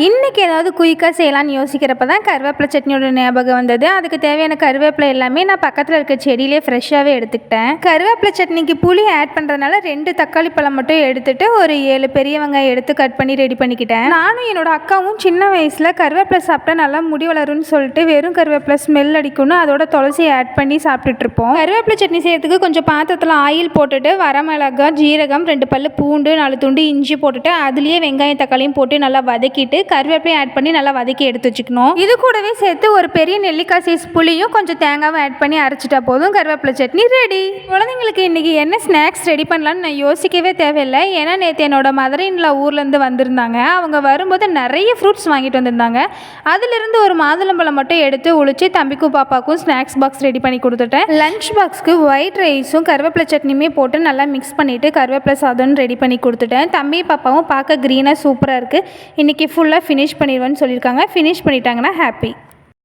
இன்றைக்கி ஏதாவது குயிக்காக செய்யலான்னு யோசிக்கிறப்ப தான் கருவேப்பிலை சட்னியோட ஞாபகம் வந்தது. அதுக்கு தேவையான கருவேப்பிலை எல்லாமே நான் பக்கத்தில் இருக்க செடியிலே ஃப்ரெஷ்ஷாகவே எடுத்துக்கிட்டேன். கருவேப்பிலை சட்னிக்கு புளி ஆட் பண்ணுறதுனால 2 தக்காளி பழம் மட்டும் எடுத்துகிட்டு ஒரு 7 பெரிய வெங்காயம் எடுத்து கட் பண்ணி ரெடி பண்ணிக்கிட்டேன். நானும் என்னோட அக்காவும் சின்ன வயசில் கருவேப்பிலை சாப்பிட்டா நல்லா முடி வளரும்னு சொல்லிட்டு வெறும் கருவேப்பிலை ஸ்மெல் அடிக்கும்னு அதோட துளசியை ஆட் பண்ணி சாப்பிட்டுட்டு இருப்போம். கருவேப்பிலை சட்னி செய்யறதுக்கு கொஞ்சம் பாத்திரத்தில் ஆயில் போட்டுட்டு வரமிளகாய், ஜீரகம், 2 பல்லு பூண்டு, 4 துண்டு இஞ்சி போட்டுட்டு அதுலேயே வெங்காயம் தக்காளியும் போட்டு நல்லா வதக்கிட்டு கருவேப்பிலையும் ஆட் பண்ணி நல்லா வதக்கி எடுத்து வச்சுக்கணும். இது கூடவே சேர்த்து ஒரு பெரிய நெல்லிக்காய் சைஸ் புளியும் கொஞ்சம் தேங்காவும் ஆட் பண்ணி அரைச்சிட்டா போதும் கருவேப்பிலை சட்னி ரெடி. குழந்தைங்களுக்கு இன்னைக்கு என்ன ஸ்நாக்ஸ் ரெடி பண்ணலான்னு நான் யோசிக்கவே தேவையில்லை. ஏன்னா நேற்று என்னோட மதர் இன் லா ஊர்லேருந்து வந்திருந்தாங்க. அவங்க வரும்போது நிறைய ஃப்ரூட்ஸ் வாங்கிட்டு வந்திருந்தாங்க. அதிலிருந்து ஒரு மாதுளம்பழம் மட்டும் எடுத்து உளிச்சு தம்பிக்கும் பாப்பாக்கும் ஸ்நாக்ஸ் பாக்ஸ் ரெடி பண்ணி கொடுத்துட்டேன். லஞ்ச் பாக்ஸ்க்கு ஒயிட் ரைஸும் கருவேப்பிலை சட்னியுமே போட்டு நல்லா மிக்ஸ் பண்ணிவிட்டு கருவேப்பிலை சாதம்னு ரெடி பண்ணி கொடுத்துட்டேன். தம்பி பாப்பாவும் பார்க்க க்ரீனாக சூப்பராக இருக்குது. இன்றைக்கி ஃபுல்லாக ஃபினிஷ் பண்ணிடுவேன்னு சொல்லியிருக்காங்க. ஃபினிஷ் பண்ணிட்டாங்கன்னா ஹாப்பி.